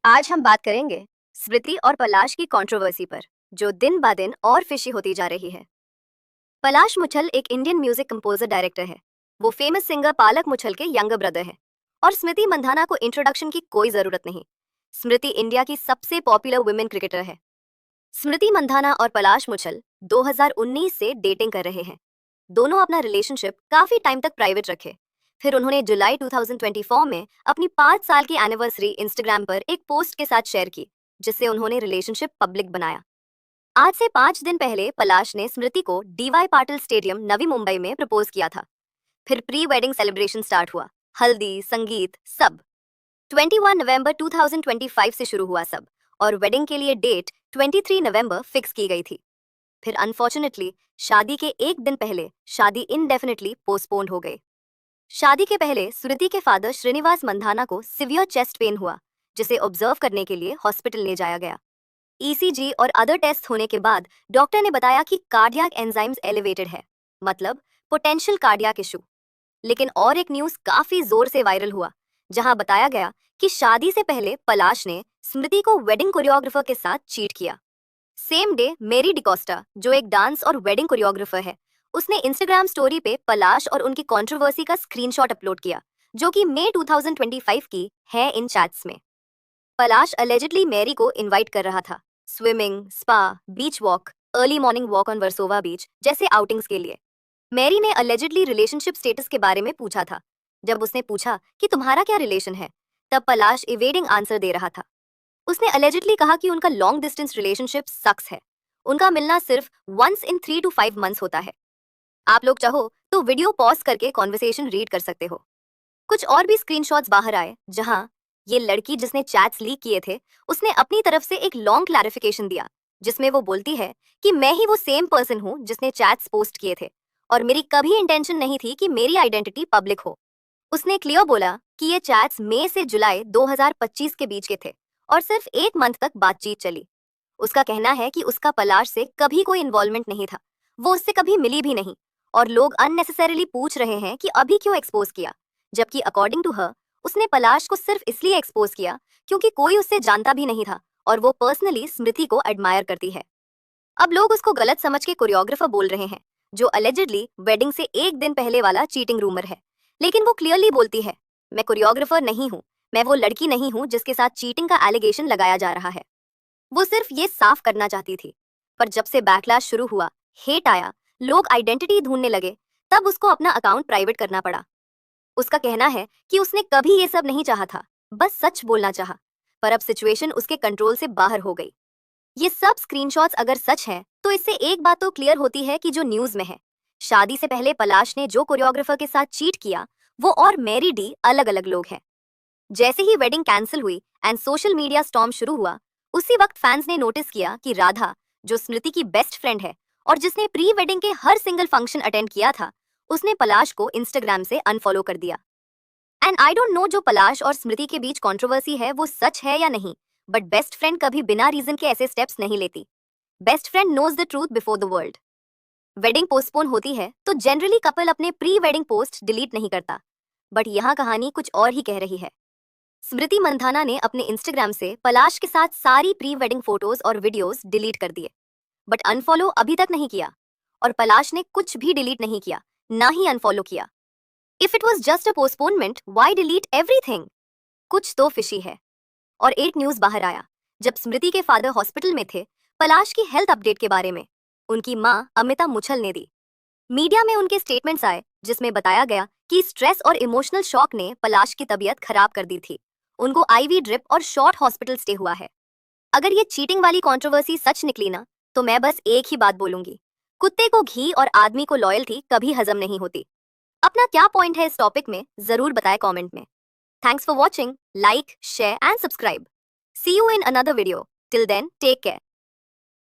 आज हम बात करेंगे स्मृति और पलाश की कंट्रोवर्सी पर, जो दिन ब दिन और फिशी होती जा रही है। पलाश मुछल एक इंडियन म्यूजिक कंपोजर डायरेक्टर है। वो फेमस सिंगर पालक मुछल के यंगर ब्रदर है। और स्मृति मंधाना को इंट्रोडक्शन की कोई जरूरत नहीं। स्मृति इंडिया की सबसे पॉपुलर वुमेन क्रिकेटर है। स्मृति मंधाना और पलाश मुछल 2019 से डेटिंग कर रहे हैं। दोनों अपना रिलेशनशिप काफी टाइम तक प्राइवेट रखे। फिर उन्होंने जुलाई 2024 में अपनी 5 साल की एनिवर्सरी इंस्टाग्राम पर एक पोस्ट के साथ शेयर की, जिससे उन्होंने रिलेशनशिप पब्लिक बनाया। आज से 5 दिन पहले पलाश ने स्मृति को डीवाई पाटिल स्टेडियम नवी मुंबई में प्रपोज किया था। फिर प्री वेडिंग सेलिब्रेशन स्टार्ट हुआ, हल्दी, संगीत, सब। 21 नवंबर 2025 से शुरू हुआ सब, और वेडिंग के लिए डेट 23 नवंबर फिक्स की गई थी। फिर अनफॉर्चुनेटली शादी के एक दिन पहले शादी इनडेफिनेटली पोस्टपोन्ड हो गई। शादी के पहले स्मृति के फादर श्रीनिवास मंधाना को सिवियर चेस्ट पेन हुआ, जिसे ऑब्जर्व करने के लिए हॉस्पिटल ले जाया गया। ईसीजी और अदर टेस्ट होने के बाद डॉक्टर ने बताया कि कार्डियक एंजाइम्स एलिवेटेड है, मतलब पोटेंशियल कार्डियक इशू। लेकिन और एक न्यूज काफी जोर से वायरल हुआ, जहां बताया गया कि शादी से पहले पलाश ने स्मृति को वेडिंग कोरियोग्राफर के साथ चीट किया। सेम डे मेरी डिकोस्टा, जो एक डांस और वेडिंग कोरियोग्राफर है, उसने इंस्टाग्राम स्टोरी पे पलाश और उनकी कंट्रोवर्सी का स्क्रीनशॉट अपलोड किया, जो कि मई 2025 की है। इन चैट्स में पलाश अलेजिडली मैरी को इनवाइट कर रहा था swimming, spa, beach walk, early morning walk on Versova beach जैसे आउटिंग्स के लिए। मैरी ने अलेजिडली रिलेशनशिप स्टेटस के बारे में पूछा था। जब उसने पूछा कि तुम्हारा क्या रिलेशन है, तब पलाश इवेडिंग आंसर दे रहा था। उसने अलेजिडली कहा कि उनका लॉन्ग डिस्टेंस रिलेशनशिप सक्स है। उनका मिलना सिर्फ वंस इन 3 to 5 मंथ्स होता है। आप लोग चाहो तो वीडियो पॉज करके कॉन्वर्सेशन रीड कर सकते हो। कुछ और भी स्क्रीनशॉट्स बाहर आए, जहां ये लड़की जिसने चैट्स लीक किए थे, उसने अपनी तरफ से एक लॉन्ग क्लैरिफिकेशन दिया, जिसमें वो बोलती है कि मैं ही वो सेम पर्सन हूं जिसने चैट्स पोस्ट किए थे, और मेरी कभी इंटेंशन नहीं थी कि मेरी आइडेंटिटी पब्लिक हो। उसने क्लियर बोला कि ये चैट्स मई से जुलाई 2025 के बीच के थे, और सिर्फ 1 मंथ तक बातचीत चली। उसका कहना है कि उसका पलाश से कभी कोई इन्वॉल्वमेंट नहीं था, वो उससे कभी मिली भी नहीं, और लोग अननेसेसरीली पूछ रहे हैं कि अभी क्यों एक्सपोज किया, जबकि अकॉर्डिंग टू हर उसने पलाश को सिर्फ इसलिए एक्सपोज किया क्योंकि कोई उससे जानता भी नहीं था, और वो पर्सनली स्मृति को एडमायर करती है। अब लोग उसको गलत समझ के कोरियोग्राफर बोल रहे हैं, जो अलेजिडली वेडिंग से एक दिन पहले वाला चीटिंग रूमर है। लेकिन वो क्लियरली बोलती है, मैं कोरियोग्राफर नहीं हूँ, मैं वो लड़की नहीं हूँ जिसके साथ चीटिंग का एलिगेशन लगाया जा रहा है। वो सिर्फ ये साफ करना चाहती थी। पर जब से बैकलैश शुरू हुआ, हेट आया, लोग आइडेंटिटी ढूंढने लगे, तब उसको अपना अकाउंट प्राइवेट करना पड़ा। उसका कहना है कि उसने कभी ये सब नहीं चाहा था, बस सच बोलना चाहा। पर अब सिचुएशन उसके कंट्रोल से बाहर हो गई। ये सब स्क्रीनशॉट्स अगर सच हैं, तो इससे एक बात तो क्लियर होती है कि जो न्यूज में है, शादी से पहले पलाश ने जो कोरियोग्राफर के साथ चीट किया, वो और मैरी डी अलग अलग लोग हैं। जैसे ही वेडिंग कैंसिल हुई एंड सोशल मीडिया स्टॉर्म शुरू हुआ, उसी वक्त फैंस ने नोटिस किया कि राधा, जो स्मृति की बेस्ट फ्रेंड है और जिसने प्री वेडिंग के हर सिंगल फंक्शन अटेंड किया था, उसने पलाश को इंस्टाग्राम से अनफॉलो कर दिया। एंड आई डोंट नो जो पलाश और स्मृति के बीच कंट्रोवर्सी है वो सच है या नहीं, बट बेस्ट फ्रेंड कभी बिना रीजन के ऐसे स्टेप्स नहीं लेती। Best friend knows the truth before the world. Wedding postpone होती है तो जनरली कपल अपने प्री वेडिंग पोस्ट डिलीट नहीं करता, बट यहाँ कहानी कुछ और ही कह रही है। स्मृति मंधाना ने अपने इंस्टाग्राम से पलाश के साथ सारी प्री वेडिंग फोटोज और वीडियोस डिलीट कर दिए, बट अनफॉलो अभी तक नहीं किया, और पलाश ने कुछ भी डिलीट नहीं किया, ना ही अनफॉलो किया। If it was just a postponement, why delete everything? कुछ तो फिशी है। और एक न्यूज बाहर आया, जब स्मृति के फादर हॉस्पिटल में थे, पलाश की हेल्थ अपडेट के बारे में उनकी मां अमिता मुछल ने दी। मीडिया में उनके स्टेटमेंट्स आए, जिसमें बताया गया कि स्ट्रेस और इमोशनल शॉक ने पलाश की तबीयत खराब कर दी थी। उनको आईवी ड्रिप और शॉर्ट हॉस्पिटल स्टे हुआ है। अगर ये चीटिंग वाली कंट्रोवर्सी सच निकली ना, तो मैं बस एक ही बात बोलूंगी, कुत्ते को घी और आदमी को लॉयल्टी कभी हजम नहीं होती। अपना क्या पॉइंट है इस टॉपिक में, जरूर बताएं कमेंट में। Thanks for watching, like, share and subscribe. See you in another video. Till then, take care.